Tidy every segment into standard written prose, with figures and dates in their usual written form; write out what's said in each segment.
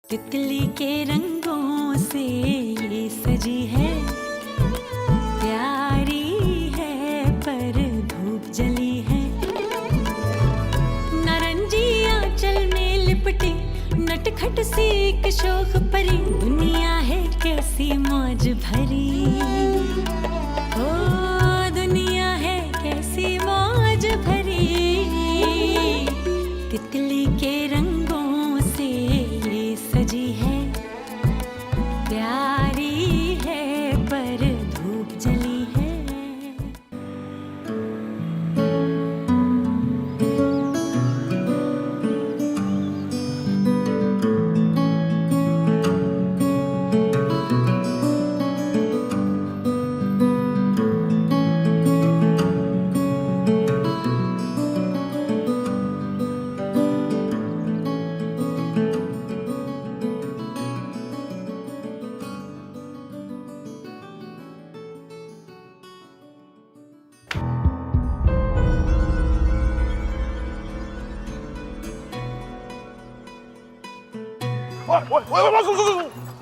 तितली के रंगों से ये सजी है, प्यारी है पर धूप जली है। नारंगी आंचल में लिपटी नटखट सी एक शोख परी, दुनिया है कैसी मौज भरी। ओ दुनिया है कैसी मौज भरी। तितली के रंगों से ये सजी है, प्यारी है पर धूप जली है।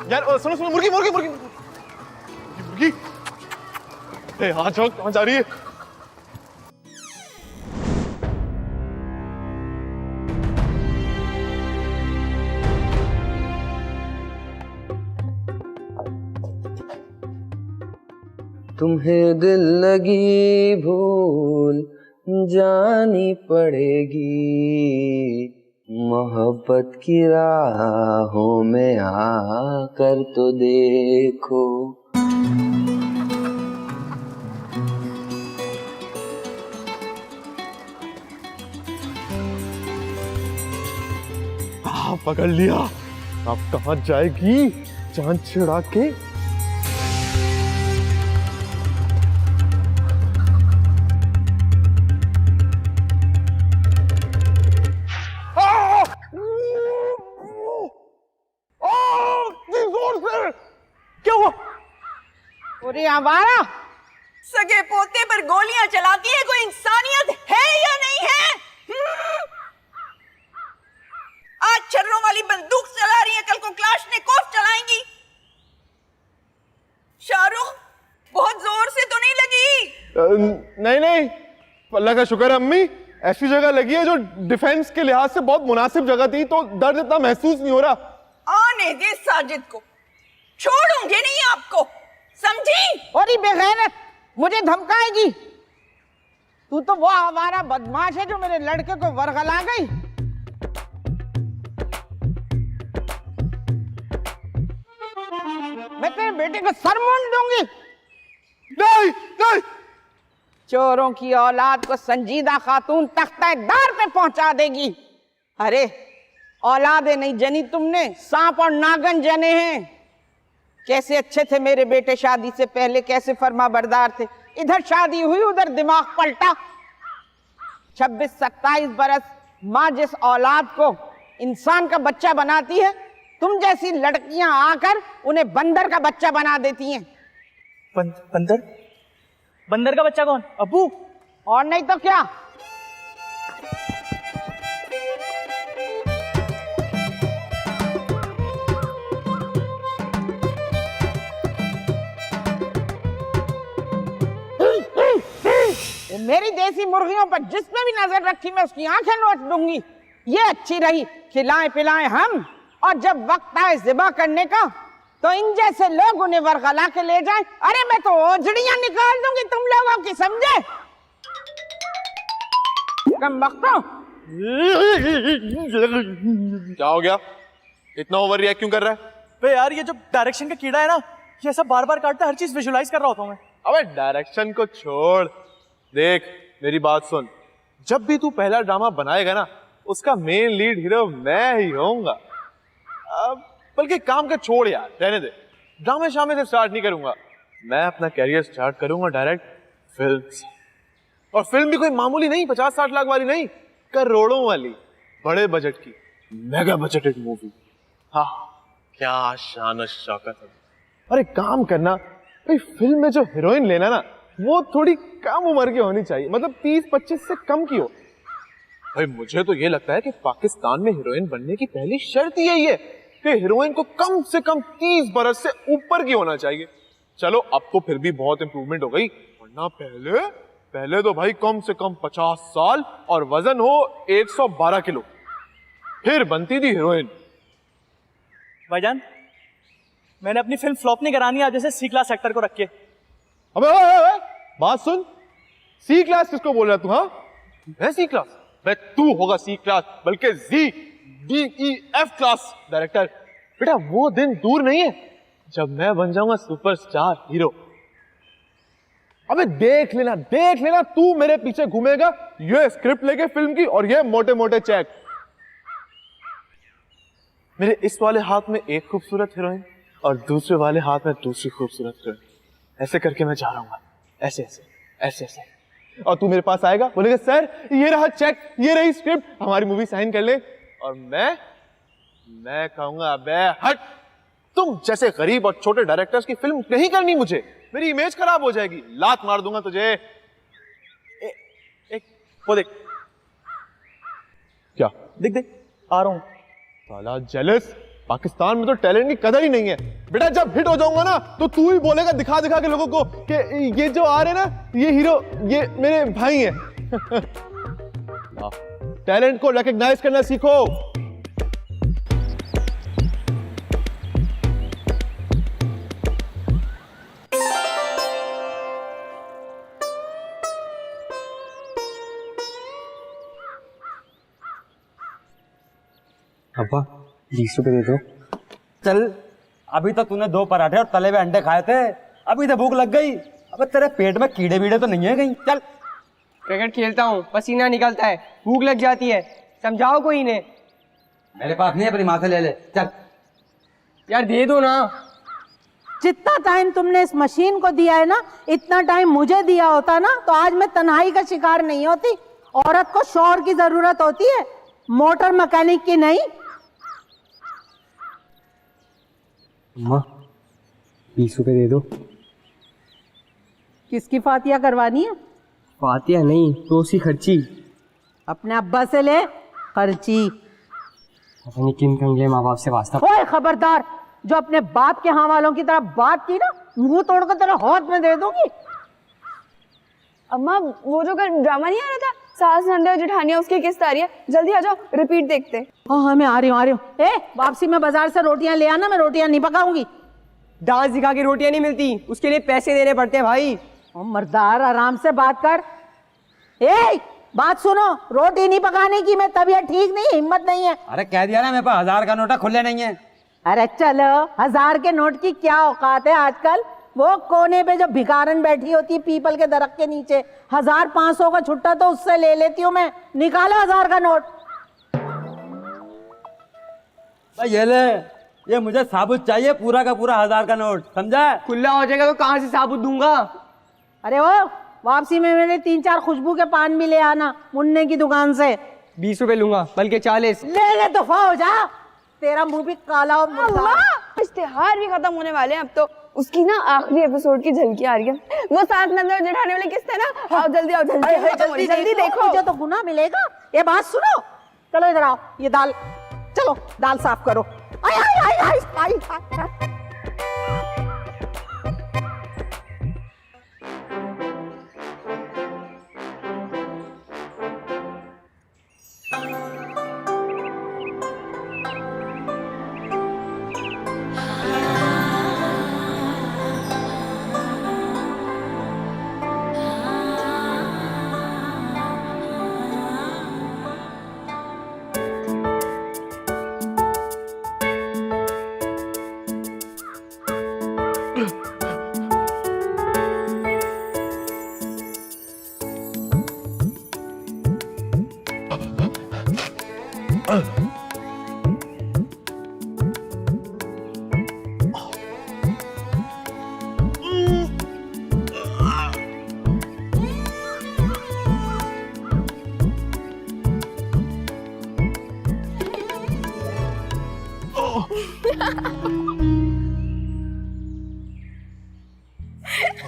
यार सुनो मुर्गी मुर्गी मुर्गी मुर्गी, हाँ चौक कहाँ जा रही है? तुम्हें दिल लगी भूल जानी पड़ेगी, मोहब्बत की राहों में आकर तो देखो। पकड़ लिया। अब कहाँ जाएगी जान छिड़ा के? आवारा सगे पोते पर गोलियां चलाती है, कोई इंसानियत है या नहीं है? आज छर्रों वाली बंदूक चला रही है, कल को क्लाशनिकोव चलाएंगी। शाहरुख बहुत जोर से तो नहीं लगी? नहीं नहीं, अल्लाह का शुक्र है अम्मी, ऐसी जगह लगी है जो डिफेंस के लिहाज से बहुत मुनासिब जगह थी, तो दर्द इतना महसूस नहीं हो रहा। आने दे साजिद को, छोड़ूंगी नहीं आपको, समझी? और बेगैरत मुझे धमकाएगी। तू तो वो आवारा बदमाश है जो मेरे लड़के को वरगला गई। मैं तेरे बेटे को सर मूंड दूंगी। नहीं नहीं, चोरों की औलाद को संजीदा खातून तख्ता-ए-दार पे पहुंचा देगी। अरे औलादे नहीं जनी तुमने, सांप और नागन जने हैं। कैसे अच्छे थे मेरे बेटे, शादी से पहले कैसे फर्मा बरदार थे। इधर शादी हुई उधर दिमाग पलटा। 26-27 बरस माँ जिस औलाद को इंसान का बच्चा बनाती है, तुम जैसी लड़कियां आकर उन्हें बंदर का बच्चा बना देती हैं। बंदर? बंदर का बच्चा कौन? अब्बू? और नहीं तो क्या। मेरी देसी मुर्गियों पर जिसने भी नजर रखी मैं उसकी आंखें नोच दूंगी। ये अच्छी रही, खिलाएं पिलाएं हम, और जब वक्त आए ज़िबा करने का तो इन जैसे लोग उन्हें वरगला के ले जाएं। अरे मैं तो ओझड़ियां निकाल दूंगी तुम लोगों की, समझे? कम वक्तों। क्या हो गया, इतना ओवर रिएक्ट क्यों कर रहा है? बे यार, ये जो डायरेक्शन का कीड़ा है ना, ये ऐसा बार बार काटता है, हर चीज विजुलाइज कर रहा होता हूं मैं। अबे डायरेक्शन को छोड़, देख मेरी बात सुन, जब भी तू पहला ड्रामा बनाएगा ना, उसका मेन लीड हीरो मैं ही होऊंगा। बल्कि काम का छोड़ यार, रहने दे, ड्रामे शामे से स्टार्ट नहीं करूंगा। मैं अपना कैरियर स्टार्ट करूंगा डायरेक्ट फिल्म से, और फिल्म भी कोई मामूली नहीं, 50-60 लाख वाली नहीं, करोड़ों वाली, बड़े बजट की मेगा बजटेड मूवी। हाँ, क्या शान और शौकत है। अरे काम करना भाई, फिल्म में जो हीरोइन लेना ना, वो थोड़ी कम उम्र की होनी चाहिए, मतलब 30-25 से कम की हो। भाई मुझे तो ये लगता है कि पाकिस्तान में हीरोइन बनने की पहली शर्त यही है कि हीरोइन को कम से कम 30 बरस से ऊपर की होना चाहिए। चलो अब तो फिर भी बहुत इंप्रूवमेंट हो गई, वरना पहले तो भाई कम से कम 50 साल और वजन हो 112 किलो, फिर बनती थी हीरोइन। भाईजान, मैंने अपनी फिल्म फ्लॉप नहीं करानी आज जैसे सी क्लास एक्टर को रख के। अबे ओए, बात सुन, सी क्लास किसको बोल रहा तू? हाँ, मैं सी क्लास? मैं तू होगा सी क्लास, बल्कि DEF क्लास डायरेक्टर। बेटा वो दिन दूर नहीं है जब मैं बन जाऊंगा सुपरस्टार हीरो। अबे देख लेना तू मेरे पीछे घूमेगा, ये स्क्रिप्ट लेके फिल्म की और ये मोटे मोटे चेक। मेरे इस वाले हाथ में एक खूबसूरत हीरोइन और दूसरे वाले हाथ में दूसरी खूबसूरत हीरोइन, ऐसे करके मैं जा रहा हूँ, ऐसे। और तू मेरे पास आएगा, बोलेगा सर ये रहा चेक, ये रही स्क्रिप्ट, हमारी मूवी साइन कर ले। और मैं कहूंगा अबे हट, तुम जैसे गरीब और छोटे डायरेक्टर्स की फिल्म नहीं करनी मुझे, मेरी इमेज खराब हो जाएगी, लात मार दूंगा तुझे। एक वो देख, क्या देख आ रहा हूँ। साला जेलस, पाकिस्तान में तो टैलेंट की कदर ही नहीं है। बेटा जब हिट हो जाऊंगा ना तो तू ही बोलेगा दिखा के लोगों को कि ये जो आ रहे ना, ये हीरो, ये मेरे भाई हैं। टैलेंट को रिकॉग्नाइज करना सीखो। अब्बा 20 रुपए दे दो। चल, अभी तो तूने 2 पराठे और तले हुए अंडे खाए थे, अभी तो भूख लग गई। अबे तेरे पेट में कीड़े बीड़े तो नहीं है कहीं? चल। क्रिकेट खेलता हूँ, पसीना निकलता है, भूख लग जाती है, समझाओ कोई इन्हें। मेरे पास नहीं है, अपनी माँ से ले ले। चल यार दे दो ना। जितना टाइम तुमने इस मशीन को दिया है ना, इतना टाइम मुझे दिया होता ना तो आज मैं तन्हाई का शिकार नहीं होती। औरत को शौहर की जरूरत होती है, मोटर मैकेनिक की नहीं। अम्मा 20 रुपए दे दो। किसकी फातिया करवानी है? फातिया नहीं तो उसकी खर्ची। अपने अब्बा से ले खर्ची। अपनी किन कंगले माँ बाप से वास्ता। ओए खबरदार, जो अपने बाप के हाँ वालों की तरह बात की ना, मुंह तोड़कर तेरे हाथ में दे दूंगी। अम्मा वो जो कल ड्रामा नहीं आ रहा था, सास नंदे और जेठानिया, उसकी किस्त आ रही है, जल्दी आ जाओ रिपीट देखते। हाँ मैं आ रही हूँ। ए वापसी में बाजार से रोटियां ले आना, मैं रोटियां नहीं पकाऊंगी। डांस दिखा के रोटियां नहीं मिलती, उसके लिए पैसे देने पड़ते हैं भाई। मर्दार आराम से बात कर। ए बात सुनो, रोटी नहीं पकाने की, मैं तबीयत ठीक नहीं, हिम्मत नहीं है। अरे कह दिया ना मेरे पास 1000 का नोटा खुले नहीं है। अरे चलो, 1000 के नोट की क्या औकात है आजकल। वो कोने पे जो भिखारन बैठी होती है पीपल के दरख्त के नीचे, 1000-500 का छुट्टा तो उससे ले लेती हूँ मैं। निकालो 1000 का नोट। भाई ये ले, ये मुझे साबुत चाहिए, पूरा का पूरा 1000 का नोट, समझा? खुला हो जाएगा तो कहाँ से साबुत दूंगा? अरे वो वापसी में मेरे 3-4 खुशबू के पान भी ले आना मुन्ने की दुकान से। 20 रुपए लूंगा, बल्कि 40। ले दफा हो जा, तेरा मुंह भी काला और मुर्दार। इश्तिहार भी खत्म होने वाले हैं अब तो। उसकी ना आखिरी एपिसोड की झलकी आ रही है, वो सास नंदे और जेठानी वाली किस्त है ना। आओ जल्दी, आओ जल्दी जल्दी देखो, मुझे तो गुना मिलेगा। ये बात सुनो, चलो इधर आओ, ये दाल, चलो दाल साफ करो। आई आई आई आई आई, आई।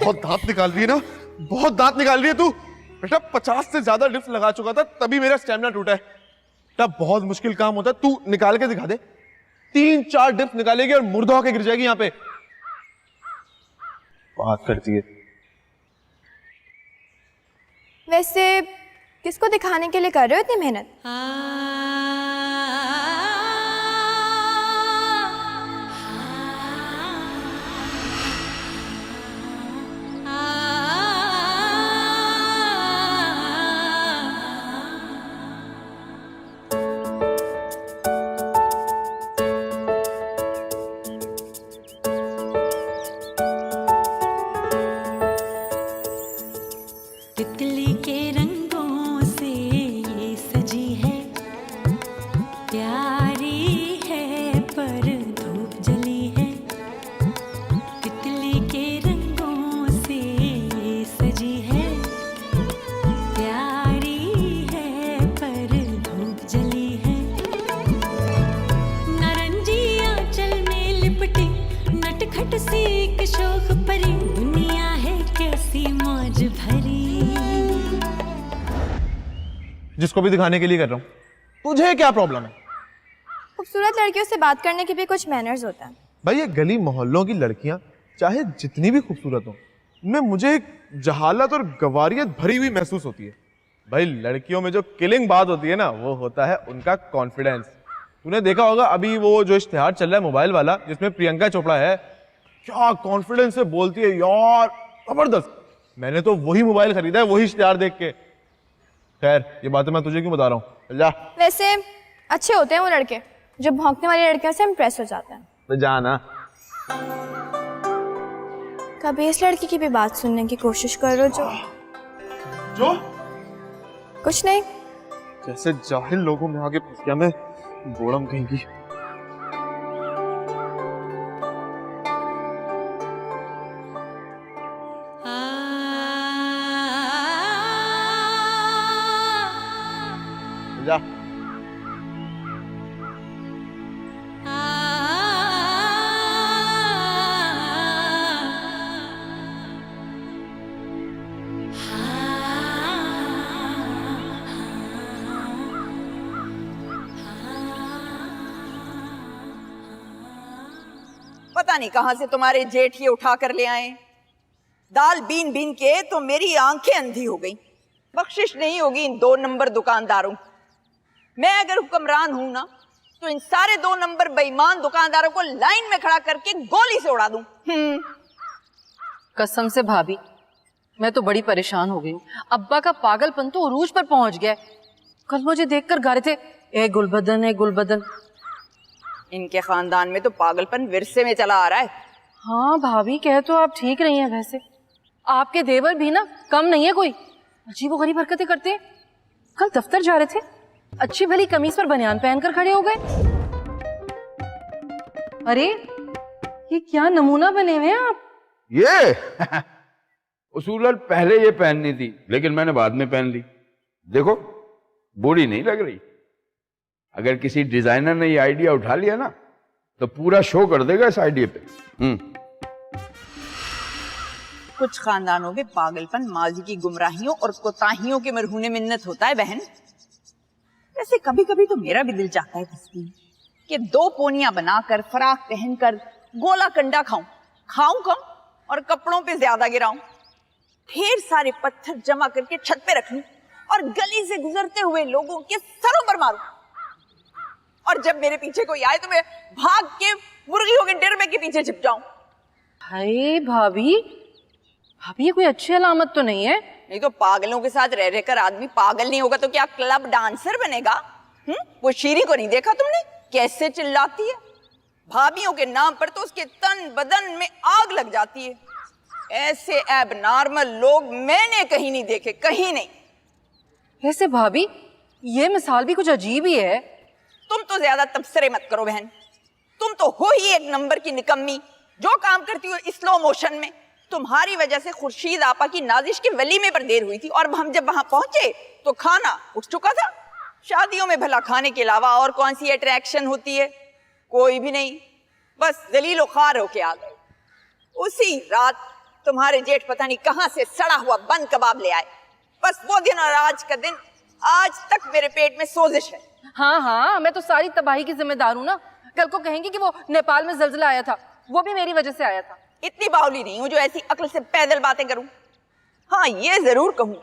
बहुत दांत निकाल रही है ना, बहुत दांत निकाल रही है तू। बेटा 50 से ज्यादा डिप्स लगा चुका था, तभी मेरा स्टेमिना टूटा है। बेटा बहुत मुश्किल काम होता है, तू निकाल के दिखा दे। 3-4 डिप्स निकालेगी और मुर्दा होके गिर जाएगी यहाँ पे। बात करती है। वैसे किसको दिखाने के लिए कर रहे हो इतनी मेहनत? तितली के रंगों से ये सजी है, प्यारी है पर धूप जली है। तितली के रंगों से ये सजी है, प्यारी है पर धूप जली है। नारंगी आंचल में लिपटी नटखट सी एक शोख परी, दुनिया है कैसी मौज भरी। जिसको भी दिखाने के लिए कर रहा हूँ, तुझे क्या प्रॉब्लम है? खूबसूरत लड़कियों से बात करने के भी कुछ मैनर्स होता है। भाई ये गली मोहल्लों की लड़कियां चाहे जितनी भी खूबसूरत हो, उनमें मुझे एक जहालत और गवारियत भरी हुई महसूस होती है। भाई लड़कियों में जो किलिंग बात होती है ना, वो होता है उनका कॉन्फिडेंस। तूने देखा होगा अभी वो जो इश्तिहार चल रहा है मोबाइल वाला, जिसमें प्रियंका चोपड़ा है, क्या कॉन्फिडेंस से बोलती है यार, जबरदस्त। मैंने तो वही मोबाइल खरीदा है वही इश्तिहार देख के। खैर ये बातें मैं तुझे क्यों बता रहा हूँ, जा। वैसे अच्छे होते हैं वो लड़के जो भौंकने वाली लड़कियों से इम्प्रेस हो जाते हैं। तो जाना। कभी इस लड़की की भी बात सुनने की कोशिश करो जो कुछ नहीं। जैसे जाहिल लोगों में आगे फंस गया मैं, गोड़म कहेंगी। जा। पता नहीं कहां से तुम्हारे जेठ ये उठा कर ले आए। दाल बीन बीन के तो मेरी आंखें अंधी हो गई। बख्शिश नहीं होगी इन 2 नंबर दुकानदारों। मैं अगर हुक्मरान हूं ना, तो इन सारे 2 नंबर बेईमान दुकानदारों को लाइन में खड़ा करके गोली से उड़ा दूं। कसम से भाभी, मैं तो बड़ी परेशान हो गई हूँ। अब्बा का पागलपन तो उरूज पर पहुंच गया है। कल मुझे देखकर गा रहे थे, ए गुलबदन ए गुलबदन। इनके खानदान में तो पागलपन विरसे में चला आ रहा है। हाँ भाभी, कह तो आप ठीक रही हैं। वैसे आपके देवर भी ना कम नहीं है कोई, अजीबोगरीब हरकतें करते हैं। कल दफ्तर जा रहे थे, अच्छी भली कमीज पर बनियान पहनकर खड़े हो गए। अरे ये क्या नमूना बने हुए हैं आप। ये उसूलन पहले ये पहननी थी, लेकिन मैंने बाद में पहन ली। देखो बुरी नहीं लग रही। अगर किसी डिजाइनर ने ये आइडिया उठा लिया ना, तो पूरा शो कर देगा इस आइडिया पे। कुछ खानदानों में पागलपन माजी की गुमराहियों और कोताहियों के मरहूने मिन्नत होता है बहन। वैसे कभी कभी तो मेरा भी दिल चाहता है कि 2 पोनियां बनाकर, फराक पहनकर गोला कंडा खाऊं कम और कपड़ों पे ज्यादा गिराऊं। ढेर सारे पत्थर जमा करके छत पे रख लूं और गली से गुजरते हुए लोगों के सरों पर मारूं। और जब मेरे पीछे कोई आए तो मैं भाग के मुर्गियों के डरबे के पीछे छिप जाऊं। हाय भाभी, ये कोई अच्छी अलामत तो नहीं है। नहीं तो पागलों के साथ रह रहकर आदमी पागल नहीं होगा तो क्या क्लब डांसर बनेगा? वो शीरी को नहीं देखा तुमने कैसे चिल्लाती है? भाभियों के नाम पर तो उसके तन बदन में आग लग जाती है। ऐसे एबनॉर्मल लोग मैंने कहीं नहीं देखे, कहीं नहीं। वैसे भाभी ये मिसाल भी कुछ अजीब ही है। तुम तो ज्यादा तबसरे मत करो बहन। तुम तो हो ही 1 नंबर की निकम्मी, जो काम करती हो स्लो मोशन में। तुम्हारी वजह से खुर्शीद आपा की नाजिश के वलीमे पर देर हुई थी और हम जब वहां पहुंचे तो खाना उठ चुका था। शादियों में भला खाने के अलावा और कौन सी अट्रैक्शन होती है? कोई भी नहीं, बस जलीलो खार होके आ गए। उसी रात तुम्हारे जेठ पता नहीं कहां से सड़ा हुआ बंद कबाब ले आए। बस वो दिन और आज का दिन, आज तक मेरे पेट में सोजिश है। हाँ, मैं तो सारी तबाही की जिम्मेदार हूँ ना। कल को कहेंगी कि वो नेपाल में जलजिला आया था, वो भी मेरी वजह से आया था। इतनी बावली नहीं हूँ जो ऐसी अक्ल से पैदल बातें करूं। हाँ, ये जरूर कहूँ,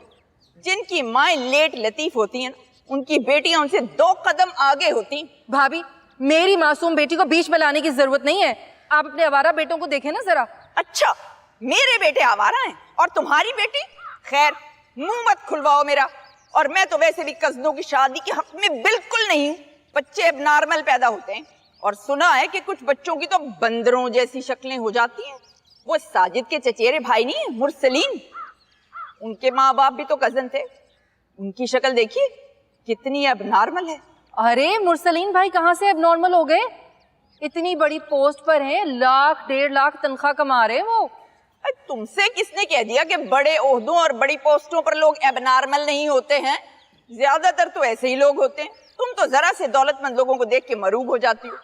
जिनकी माएं लेट लतीफ होती हैं, उनकी बेटियां उनसे 2 कदम आगे होती। भाभी, मेरी मासूम बेटी को बीच में लाने की जरूरत नहीं है। आप अपने आवारा बेटों को देखें ना जरा। अच्छा, मेरे बेटे आवारा हैं और तुम्हारी बेटी? खैर, मुंह मत खुलवाओ मेरा। और मैं तो वैसे भी कज़नों की शादी के हक में बिल्कुल नहीं हूँ। बच्चे अब नॉर्मल पैदा होते हैं, और सुना है कि कुछ बच्चों की तो बंदरों जैसी शक्लें हो जाती हैं। वो साजिद के चचेरे भाई नहीं है, मुरसलीन, उनके माँ बाप भी तो कजन थे। उनकी शक्ल देखिए कितनी अब नॉर्मल है। अरे मुरसलीन भाई कहाँ से अब नॉर्मल हो गए? इतनी बड़ी पोस्ट पर हैं, 1.5 लाख तनख्वाह कमा रहे हैं वो। तुमसे किसने कह दिया कि बड़े ओहदों और बड़ी पोस्टों पर लोग एबनॉर्मल नहीं होते हैं? ज्यादातर तो ऐसे ही लोग होते हैं। तुम तो जरा से दौलतमंद लोगों को देख के मरूब हो जाती हो,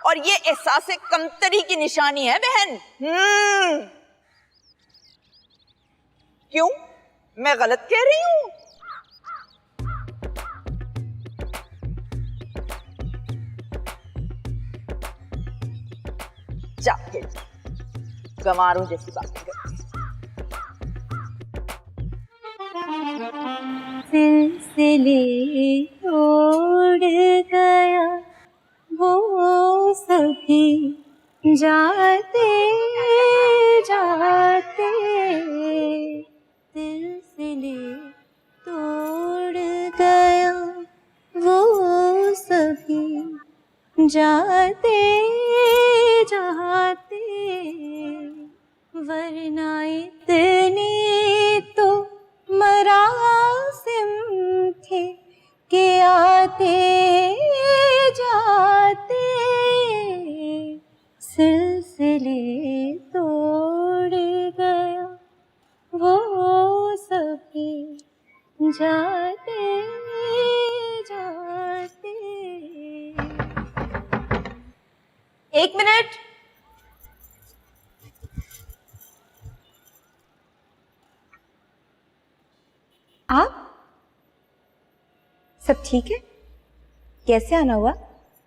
और ये एहसास कमतरी की निशानी है बहन। क्यों, मैं गलत कह रही हूँ? जाके गंवारों जैसी बातें करती। सिलसिले तोड़ गया वो सभी जाते जाते, सिलसिले तोड़ गया वो सभी जाते जाते, वरना इतने तो मरासिम थे कि आते जाते सिलसिले तोड़ गया वो सभी जाते जाते। 1 मिनट। आप सब ठीक है? कैसे आना हुआ?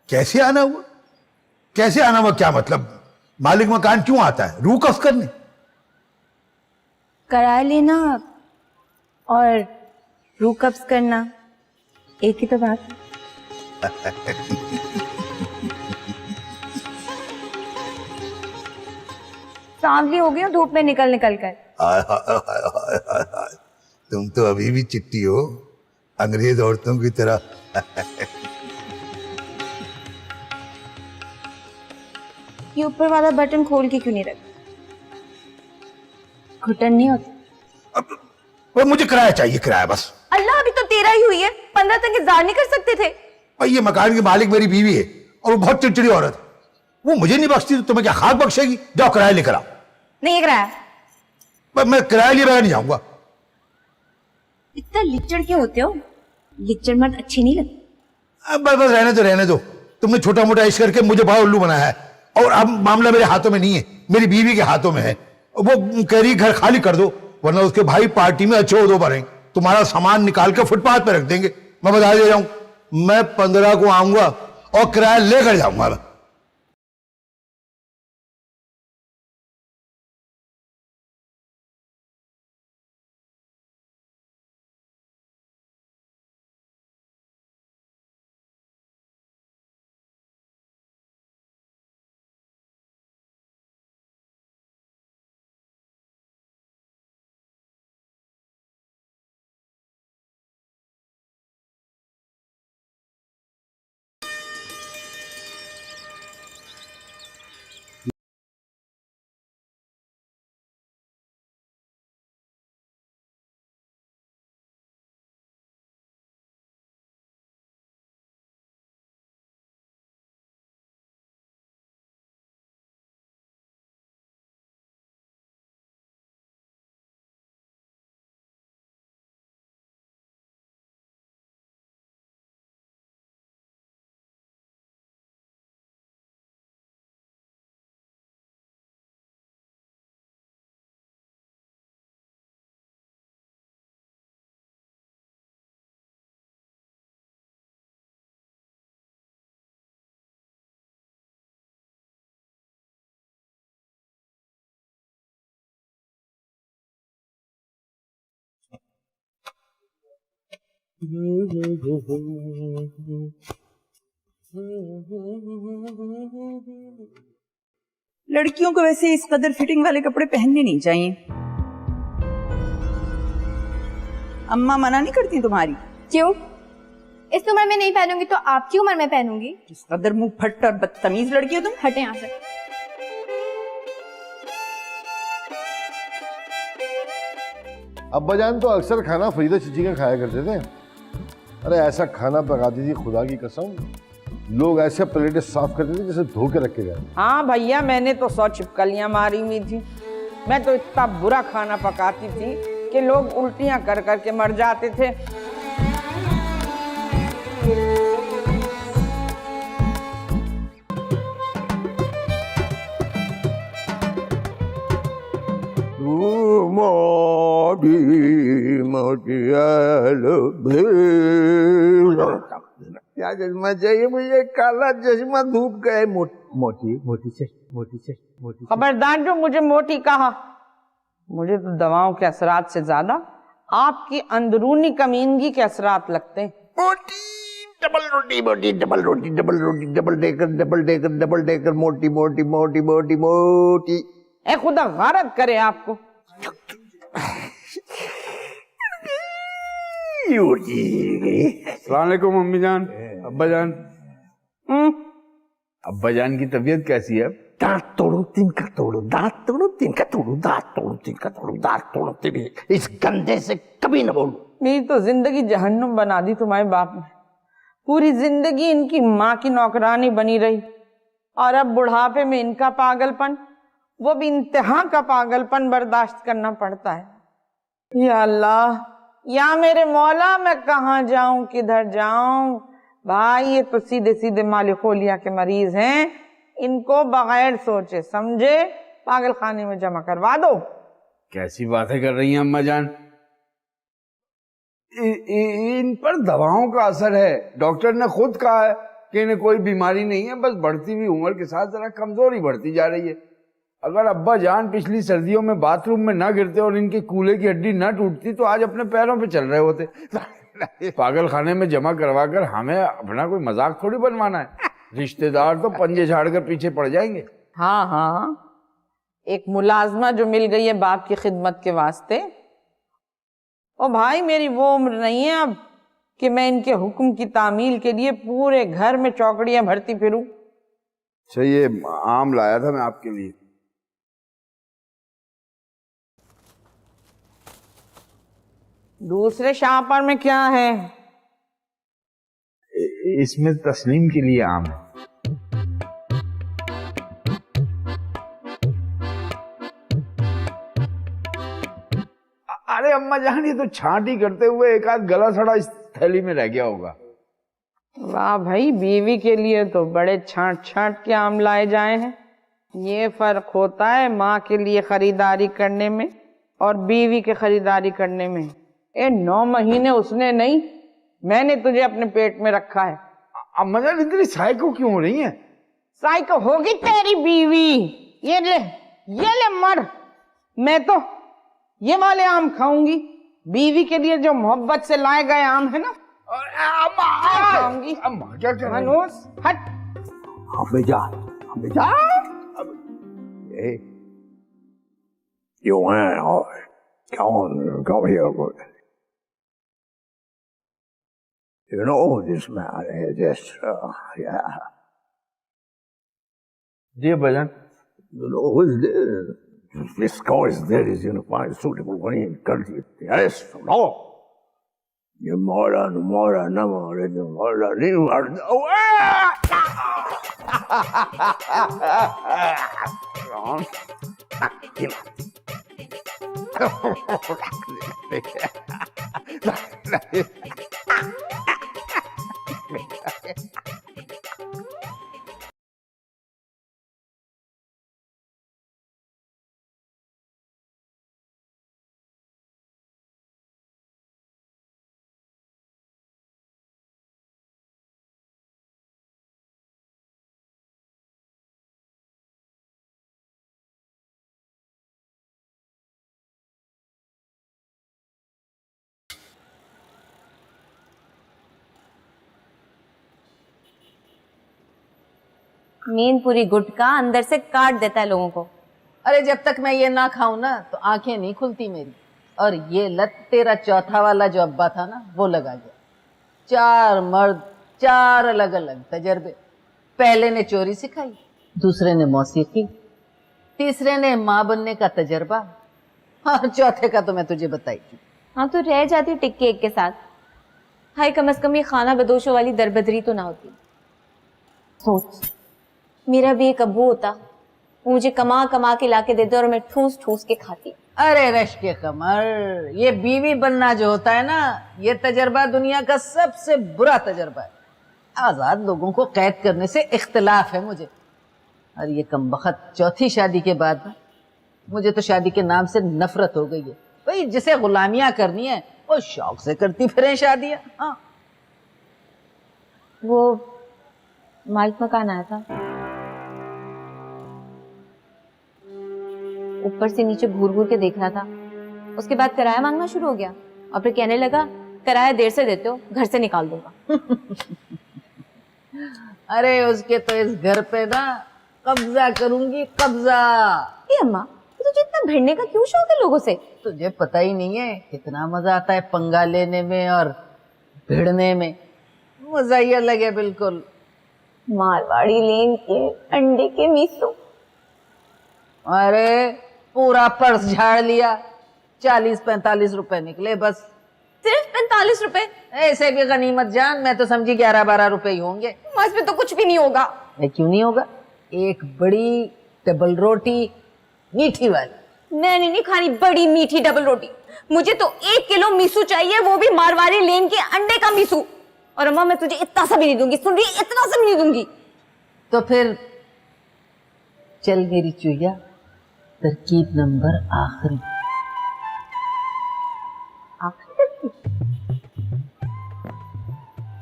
कैसे आना हुआ? कैसे आना हुआ क्या मतलब? मालिक मकान क्यों आता है? रूह कफ करने? किराया लेना और रूह कब्ज करना एक ही तो बात है। सांवली हो गई हूँ धूप में निकल निकल कर। हाय हाय हाय हाय हाय हाय, तुम तो अभी भी चिट्टी हो, अंग्रेज औरतों की तरह। ये ऊपर वाला बटन खोल के क्यों नहीं रखा? घुटन नहीं होता? अब मुझे किराया चाहिए, किराया बस। अल्लाह, अभी तो 13 ही हुई है, 15 तक इंतजार नहीं कर सकते थे? भाई ये मकान की मालिक मेरी बीवी है और वो बहुत चिड़चिड़ी औरत है। वो मुझे नहीं बख्शती तो तुम्हें क्या खाक बख्शेगी? जाओ किराया लेकर आओ। नहीं है किराया। मैं किराया लिए बगैर नहीं जाऊंगा। इतना लिच्चड़ क्यों होते हो? लिच्चड़ मत अच्छी नहीं लगती। अब बस रहने दो। तुमने छोटा मोटा इश्क करके मुझे बड़ा उल्लू बनाया है, और अब मामला मेरे हाथों में नहीं है, मेरी बीवी के हाथों में है। वो कह रही घर खाली कर दो, वरना उसके भाई पार्टी में अच्छे उहदों पर हैं, तुम्हारा सामान निकाल के फुटपाथ पे रख देंगे। मैं बता दे रहा हूं, मैं 15 को आऊंगा और किराया लेकर जाऊंगा। लड़कियों को वैसे इस कदर फिटिंग वाले कपड़े पहनने नहीं चाहिए। अम्मा मना नहीं करती तुम्हारी? क्यों? इस उम्र में नहीं पहनूंगी तो आपकी उम्र में पहनूंगी। इस कदर मुंह फट और बदतमीज लड़की हो तुम। हटे यहाँ से। अब्बाजान तो अक्सर खाना फरीदा चची का खाया करते थे। अरे ऐसा खाना पकाती थी खुदा की कसम, लोग ऐसे प्लेटें साफ करते थे जैसे धो के रखे गए। हाँ भैया, मैंने तो 100 छिपकलियां मारी हुई थी। मैं तो इतना बुरा खाना पकाती थी कि लोग उल्टियां कर करके मर जाते थे। क्या चश्मा चाहिए मुझे? काला चश्मा, धूप गए। मोटी मोटी से मोटी से मोटी। खबरदार जो मुझे मोटी कहा। मुझे तो दवाओं के असरात से ज्यादा आपकी अंदरूनी कमीनगी के असरात लगते हैं। मोटी डबल रोटी, मोटी डबल रोटी, डबल रोटी, double decker, double decker, double decker, मोटी मोटी मोटी मोटी मोटी। ए खुदा गारत करे आपको। अस्सलाम वालेकुम अम्मी जान, अब्बा जान। अब्बा जान की तबीयत कैसी है? दांत तोड़ो तिनका तोड़ो, दांत तोड़ो तिनका तोड़ो, दांत तोड़ो तिनका तोड़ो, दांत तोड़ो तिनका। इस गंदे से कभी न बोलो। मेरी तो जिंदगी जहन्नुम बना दी तुम्हारे बाप ने। पूरी जिंदगी इनकी माँ की नौकरानी बनी रही और अब बुढ़ापे में इनका पागलपन, वो भी इंतहा का पागलपन बर्दाश्त करना पड़ता है। या अल्लाह, या मेरे मौला, मैं कहाँ जाऊं, किधर जाऊं? भाई ये तो सीधे सीधे मालिकोलिया के मरीज हैं। इनको बगैर सोचे समझे पागल खाने में जमा करवा दो। कैसी बातें कर रही हैं अम्मा जान? इन पर दवाओं का असर है। डॉक्टर ने खुद कहा है कि इन्हें कोई बीमारी नहीं है, बस बढ़ती हुई उम्र के साथ जरा कमजोरी बढ़ती जा रही है। अगर अब्बा जान पिछली सर्दियों में बाथरूम में ना गिरते और इनके कूल्हे की हड्डी ना टूटती तो आज अपने पैरों पे चल रहे होते। पागल खाने में जमा करवा कर हमें अपना कोई मजाक थोड़ी बनवाना है। रिश्तेदार तो पंजे झाड़ कर पीछे पड़ जाएंगे। हाँ हाँ, एक मुलाजमा जो मिल गई है बाप की खिदमत के वास्ते। ओ भाई, मेरी वो उम्र नहीं है अब कि मैं इनके हुक्म की तामील के लिए पूरे घर में चौकड़ियां भरती फिरूं। अच्छा, ये आम लाया था मैं आपके लिए। दूसरे शाहपर में क्या है? इसमें तस्लीम के लिए आम है। अरे अम्मा जान, ये तो छांटी करते हुए एक आध गला सड़ा इस थैली में रह गया होगा। वाह भाई, बीवी के लिए तो बड़े छांट छांट के आम लाए जाए हैं। ये फर्क होता है माँ के लिए खरीदारी करने में और बीवी के खरीदारी करने में। 9 महीने उसने नहीं, मैंने तुझे अपने पेट में रखा है। अम्मा जान, इतनी साइको क्यों हो रही है? साइको होगी तेरी बीवी। ये ले मर। मैं तो ये वाले आम खाऊंगी। बीवी के लिए जो मोहब्बत से लाए गए आम है ना, खाऊंगी। अम्मा क्या कर रही है? मनोज हट। हमें जा, हमें जा। You went, come here. You know this man, yeah. जी भजन। You know who is there? This guy is there is find suitable for him. Yes, no. You more, no more. Main पूरी गुटका अंदर से काट देता है लोगों को। अरे जब तक मैं ये ना खाऊं ना तो आंखें नहीं खुलती मेरी। और ये लत तेरा चौथा वाला जो अब्बा था ना वो लगा गया। 4 मर्द, 4 अलग अलग तजर्बे। पहले ने चोरी सिखाई, दूसरे ने मौसीकी, तीसरे ने माँ बनने का तजर्बा, और चौथे का तो मैं तुझे बताई। हाँ तो रह जाती टिक्के एक के साथ। हाय कम से कम ये खाना बदोशों वाली दरबदरी तो ना होती। सोच मेरा भी एक अब्बू होता, वो मुझे कमा कमा के लाके देते और मैं ठूस ठूस के खाती। अरे रश के कमर, ये बीवी बनना जो होता है ना, ये तजर्बा दुनिया का सबसे बुरा तजर्बा है। आजाद लोगों को कैद करने से इख्तिलाफ है मुझे। और ये कमबख्त चौथी शादी के बाद ना, मुझे तो शादी के नाम से नफरत हो गई है। भाई जिसे गुलामियां करनी है वो शौक से करती फिरें शादियां। हाँ वो मालिक मकान आया था, ऊपर से नीचे घूर घूर के देख रहा था। उसके बाद किराया मांगना शुरू हो गया और फिर कहने लगा किराया देर से देते हो, घर से निकाल दूंगा। अरे उसके तो इस घर पे ना कब्जा करूंगी, कब्जा। अम्मा तुझे इतना भिड़ने का क्यों शौक है लोगों से? तुझे पता ही नहीं है कितना मजा आता है पंगा लेने में और भिड़ने में। मजा ही अलग है बिल्कुल। मारवाड़ी लेन के अंडे के मीसू। अरे पूरा पर्स झाड़ लिया, 40-45 रुपए निकले बस। सिर्फ 45 रुपए? ऐसे भी गनीमत जान, मैं तो समझी 11-12 रुपए ही होंगे। इसमें तो कुछ भी नहीं होगा। क्यों नहीं होगा? एक बड़ी डबल रोटी मीठी वाली। मैंने नहीं खानी बड़ी मीठी डबल रोटी। मुझे तो 1 किलो मीसू चाहिए, वो भी मारवाड़ी लेन के अंडे का मीसू। और अम्मा मैं तुझे इतना सा भी नहीं दूंगी, सुन रही? इतना सा भी नहीं दूंगी। तो फिर चल मेरी चुईया, तरकीब नंबर आखिरी।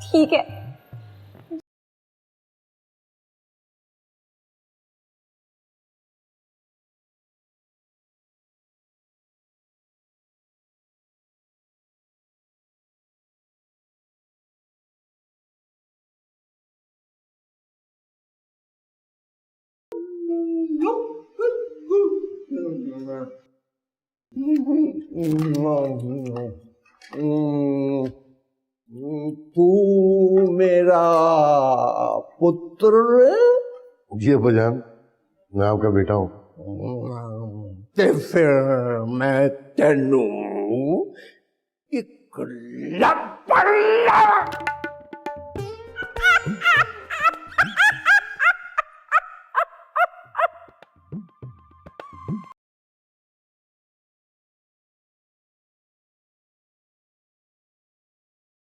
ठीक है। तू मेरा पुत्र? जी अब्बाजान, मैं आपका बेटा हूँ। ते फिर मैं तेनू एक लपड़ा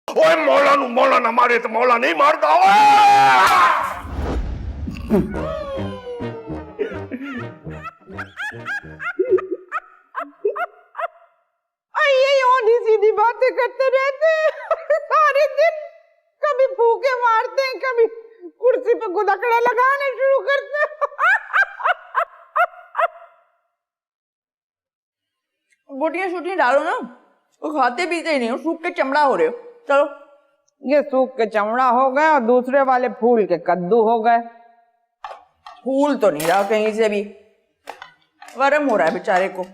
ओए मौला ना मारे तो मौला नहीं मारता। ये ओनी सीधी बातें करते रहते सारे दिन। कभी फूके मारते हैं, कभी कुर्सी पे गुदकड़े लगाने शुरू करते हैं। बोटियां शूटियां डालो ना, वो खाते पीते ही नहीं हो, सूख के चमड़ा हो रहे हो। चलो ये सूख के चमड़ा हो गए और दूसरे वाले फूल के कद्दू हो गए। फूल तो नहीं रहा कहीं से भी। वरम हो रहा है बेचारे को।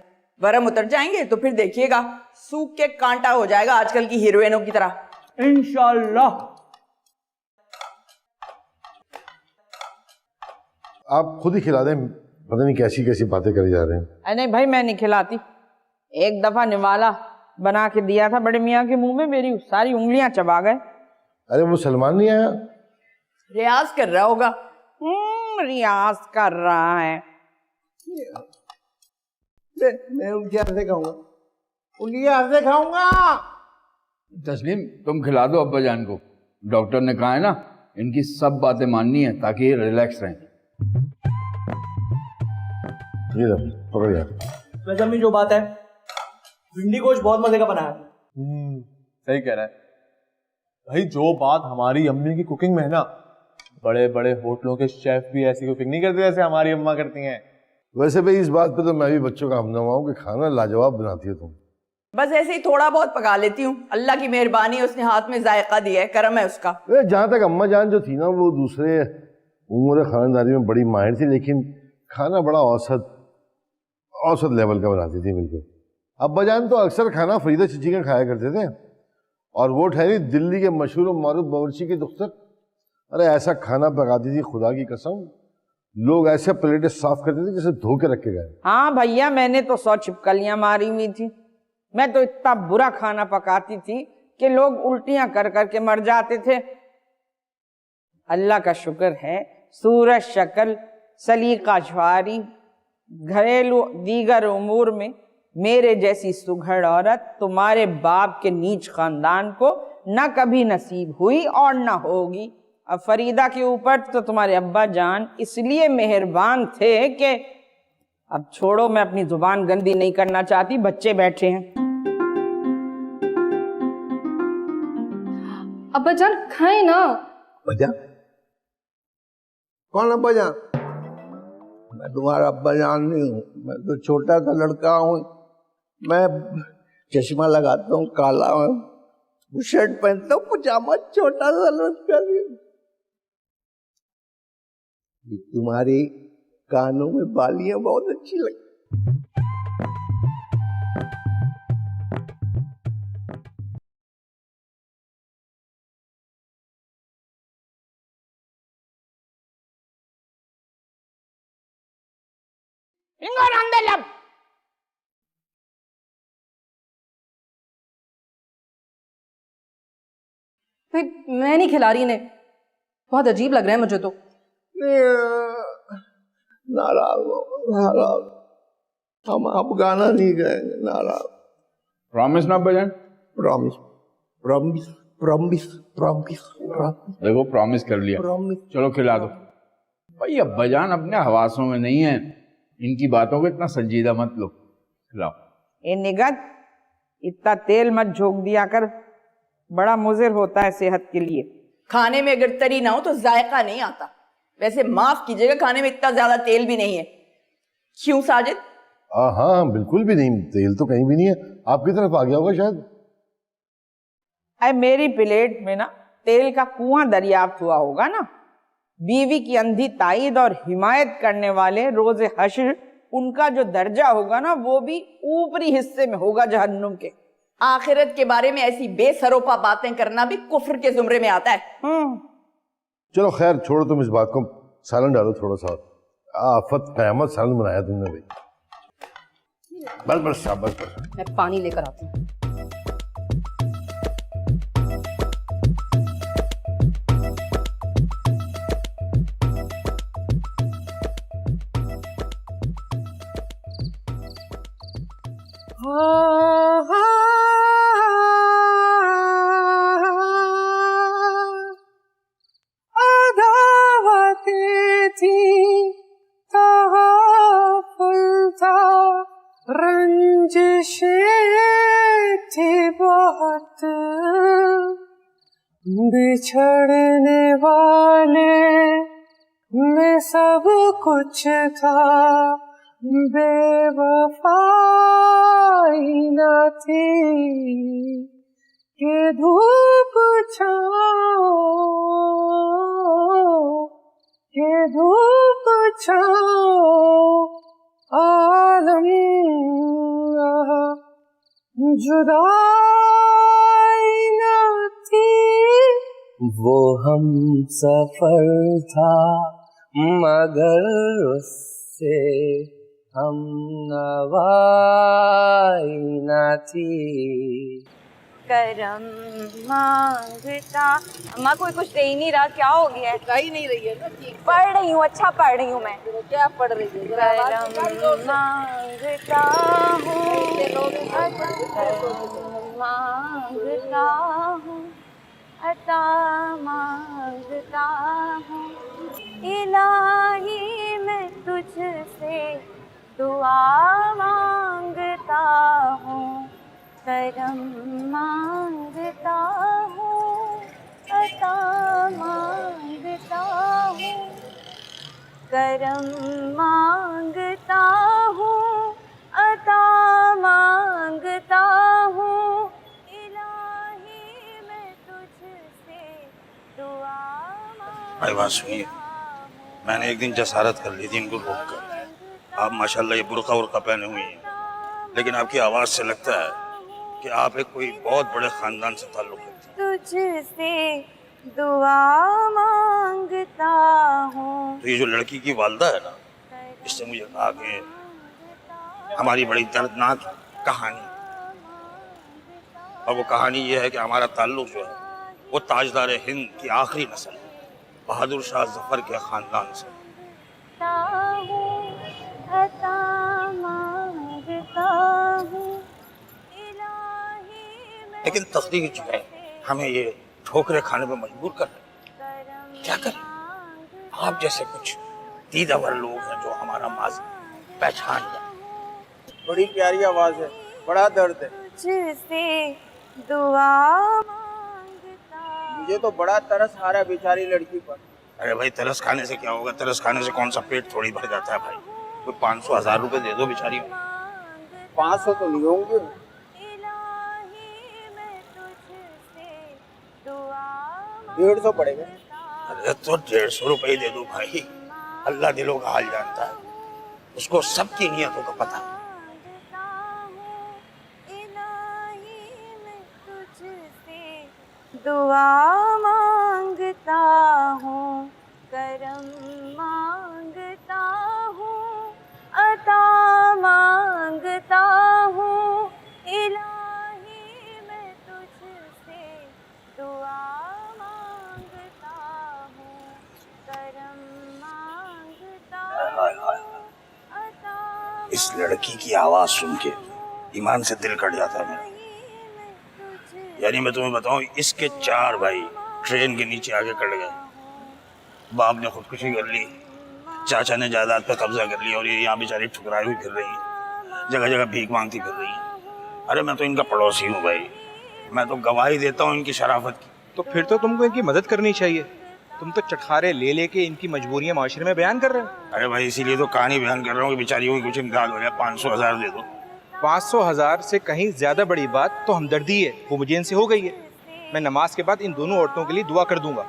वरम उतर जाएंगे तो फिर देखिएगा सूख के कांटा हो जाएगा आजकल की हीरोइनों की तरह, इंशाल्लाह। आप खुद ही खिला दें, पता नहीं कैसी कैसी बातें करे जा रहे हैं। नहीं भाई मैं नहीं खिलाती। एक दफा निवाला बना के दिया था बड़े मियाँ के मुंह में, मेरी सारी उंगलियां चबा गए। अरे वो सलमान नहीं आया? रियाज कर रहा होगा। रियाज कर रहा है। मैं उनके हाथ से खाऊंगा, उनके हाथ से खाऊंगा। तस्लीम तुम खिला दो अब्बा जान को। डॉक्टर ने कहा है ना इनकी सब बातें माननी है ताकि ये रिलैक्स रहें। ये लो, पकड़ यार। वैसे अम्मी जो बात है, भिंडी गोश्त बहुत मजे का बना है। सही कह रहा है भाई। जो बात हमारी अम्मी की कुकिंग में है ना, बड़े बड़े होटलों के शेफ भी ऐसी कुकिंग नहीं करते जैसे हमारी अम्मा करती हैं। वैसे भाई इस बात पे तो मैं भी बच्चों का हमदम हूं कि खाना लाजवाब बनाती हो तुम। बस ऐसे ही थोड़ा बहुत पका लेती हूँ, अल्लाह की मेहरबानी है, उसने हाथ में जायका दिया है, करम है उसका। जहाँ तक अम्मा जान जो थी ना वो दूसरे उम्र खानदानी में बड़ी माहिर थी, लेकिन खाना बड़ा औसत लेवल का बनाती थी बिल्कुल। अब्बाजान तो अक्सर खाना फरीदा चची का खाया करते थे, और वो ठहरी दिल्ली के मशहूर और मारूफ बावर्ची की दुख्तर। अरे ऐसा खाना पकाती थी, खुदा की कसम, लोग ऐसे प्लेटें साफ करते थे जैसे धो के रखे गए। हाँ भैया, मैंने तो 100 छिपकलियां मारी हुई थी। मैं तो इतना बुरा खाना पकाती थी कि लोग उल्टियां कर करके मर जाते थे। अल्लाह का शुक्र है, सूरत शक्ल, सलीका शुआरी, घरेलू दीगर उमूर में मेरे जैसी सुघड़ औरत तुम्हारे बाप के नीच खानदान को न कभी नसीब हुई और न होगी। अब फरीदा के ऊपर तो तुम्हारे अब्बा जान इसलिए मेहरबान थे कि अब छोड़ो, मैं अपनी जुबान गंदी नहीं करना चाहती, बच्चे बैठे हैं। अब्बा जान खाए ना। अब्बा कौन अब्बा जान? मैं तुम्हारा अब्बा जान नहीं हूँ, मैं तो छोटा सा लड़का हूँ। मैं चश्मा लगाता हूँ, काला हूँ, शर्ट पहनता हूँ, पजामा, छोटा सा लड़का। तुम्हारी कानों में बालियां बहुत अच्छी लगती। भाई मैं नहीं खिला रही इन्हें, बहुत अजीब लग रहा है मुझे तो। नाराज हम आप गाना नहीं गाएंगे, नाराज। प्रॉमिस ना अब्बाजान? Promise promise promise promise. देखो प्रॉमिस कर लिया, चलो खिला दो। भाई अब्बाजान अपने हवासों में नहीं है, इनकी बातों को इतना संजीदा मत लो, खिलाओ। ए निगत, इतना तेल मत झोंक दिया कर, बड़ा मुज़िर होता है सेहत के लिए। खाने में अगर तरी ना हो तो जायका नहीं आता। वैसे माफ कीजिएगा, खाने में इतना ज्यादा तेल भी नहीं है। क्यों साजिद? हाँ बिल्कुल भी नहीं, तेल तो कहीं भी नहीं है, आपकी तरफ आ गया होगा शायद। अरे मेरी प्लेट में ना तेल का कुआं दरियाफ्त हुआ होगा ना। बीवी की अंधी ताईद और हिमायत करने वाले रोजे हश्र, उनका जो दर्जा होगा ना वो भी ऊपरी हिस्से में होगा जहन्नुम के। आखिरत के बारे में ऐसी बेसरोपा बातें करना भी कुफ्र के जुमरे में आता है। चलो खैर छोड़ो तुम इस बात को, सालन डालो थोड़ा सा। आफत कयामत सालन बनाया तुमने भाई। बस बस शाबाश बस। मैं पानी लेकर आती हूँ। बिछड़ने वाले में सब कुछ था, बेवफाई न थी कि धूप छाओ, कि धूप छाओ आलम जुदाई न थी। वो हम सफर था मगर उससे हम नवाई न थी। करम मांगता। अम्मा कोई कुछ दे ही नहीं रहा, क्या हो गया है? ही नहीं रही है ना। ठीक पढ़ रही हूँ, अच्छा पढ़ रही हूँ मैं। क्या पढ़ रही है? करम मांगता हूँ, मांगता हूँ, अता मांगता हूँ। इलाही मैं तुझसे दुआ मांगता हूँ, करम मांगता हूँ, अता मांगता हूँ, करम मांगता हूँ, अता मांगता हूँ। इलाही मैं तुझसे दुआ मांगता हूँ। मैंने एक दिन जसारत कर ली थी इनको रोक कर। आप माशाल्लाह ये बुर्का उर्का पहने हुए हैं, लेकिन आपकी आवाज से लगता है कि आप एक कोई बहुत बड़े खानदान से ताल्लुक रखते हैं। तुझसे दुआ मांगता हूँ। तो ये जो लड़की की वालदा है ना, इससे मुझे कहा कि हमारी बड़ी दर्दनाक कहानी, और वो कहानी ये है कि हमारा ताल्लुक जो है वो ताजदार हिंद की आखिरी नस्ल बहादुर शाह जफर के खानदान से। लेकिन तकदीर जो है हमें ये ठोकरे खाने पर मजबूर कर रहे। क्या करें, आप जैसे कुछ दीदावर लोग हैं जो हमारा माज़ी पहचान जाए। बड़ी प्यारी आवाज है, बड़ा दर्द है। तुझसे दुआ मुझे तो बड़ा तरस आ रहा है बेचारी लड़की पर। अरे भाई तरस खाने से क्या होगा, तरस खाने से कौन सा पेट थोड़ी भर जाता है भाई। तो 500,000 रुपए दे दो बेचारी को। 500 तो नहीं होंगे, 150 पड़ेगा। अरे तो 150 रुपए दे दो भाई, अल्लाह दिलों का हाल जानता है, उसको सबकी नियतों का पता है। दुआ मांगता हूँ, करम मांगता हूँ, अता मांगता हूँ, इलाही मैं तुझसे दुआ मांगता हूँ, करम मांगता हूँ, अता। इस लड़की की आवाज सुन के ईमान से दिल कट जाता है मेरा। यानी मैं तुम्हें बताऊं, इसके 4 भाई ट्रेन के नीचे आके कट गए। बाप ने खुदकुशी कर ली, चाचा ने जायदाद पे कब्जा कर लिया, और ये यहाँ बेचारी ठुकराई हुई फिर रही है, जगह जगह भीख मांगती फिर रही है। अरे मैं तो इनका पड़ोसी हूँ भाई, मैं तो गवाही देता हूँ इनकी शराफत की। तो फिर तो तुमको इनकी मदद करनी चाहिए, तुम तो चटखारे ले लेके इनकी मजबूरियां माशरे में बयान कर रहे हो। अरे भाई इसीलिए तो कहानी बयान कर रहा हूँ कि बेचारियों की कुछ इमदाद हो जाए। 500,000 दे दो। 500,000 से कहीं ज्यादा बड़ी बात तो हमदर्दी है, वो मुझे इनसे हो गई है। मैं नमाज के बाद इन दोनों औरतों के लिए दुआ कर दूंगा।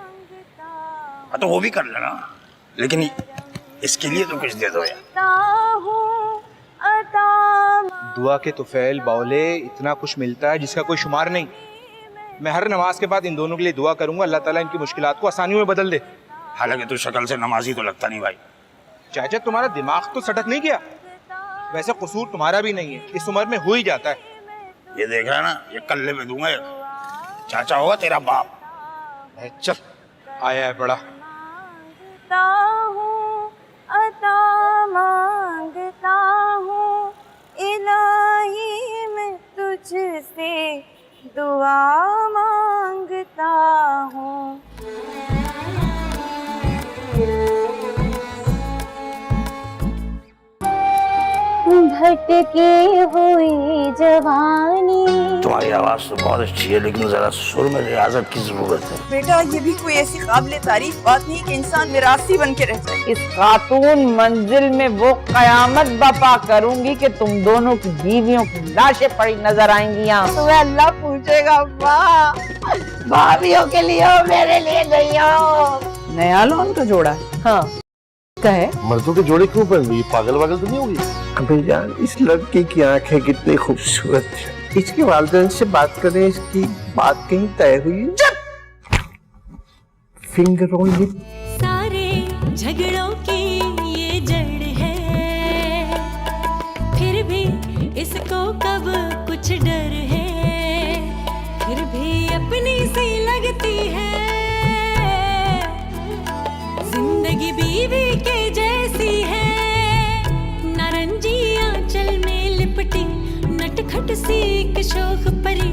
तो वो भी कर लेना, लेकिन इसके लिए तो कुछ दे दो यार। दुआ के तुफैल बाउले इतना कुछ मिलता है जिसका कोई शुमार नहीं। मैं हर नमाज के बाद इन दोनों के लिए दुआ करूंगा, अल्लाह ताला इनकी मुश्किलात को आसानियों में बदल दे। हालांकि तू शक्ल से नमाजी तो लगता नहीं भाई। चाचा तुम्हारा दिमाग तो सटक नहीं गया? वैसे कसूर तुम्हारा भी नहीं है, इस उम्र में हो ही जाता है। ये देख रहा है ना, ये कल्ले में दूंगा एक। चाचा होगा तेरा बाप। चल आया है बड़ा। अता मांगता हूँ, इलाही मैं तुझसे दुआ मांगता हूँ। भटकी हुई जवानी। तुम्हारी आवाज तो बहुत अच्छी है, लेकिन जरा सुर में रियाजत की जरूरत है। बेटा ये भी कोई ऐसी काबिले तारीफ बात नहीं कि इंसान विरासती बन के रह जाए। इस खातून मंजिल में वो कयामत बपा करूंगी कि तुम दोनों की बीवियों की लाशें पड़ी नजर आएंगी यहाँ। तुम्हें अल्लाह पूछेगा, वाह भाभियों के लिए हो, मेरे लिए नहीं हो। नया लॉन का जोड़ा है। हाँ कहे मर्दों के जोड़े क्यों पहन रही? पागल वागल तो नहीं होगी? अबे जान, इस लड़के की आंखें कितनी खूबसूरत है। इसके वालिदैन से बात करें, इसकी बात कहीं तय हुई? Finger on lip. सारे झगड़ों की ये जड़ है, फिर भी इसको कब कुछ डर है, फिर भी अपनी सी लगती है। जिंदगी बीवी के जैसी है, नारंगी आंचल में लिपटी नटखट सी एक शोख परी।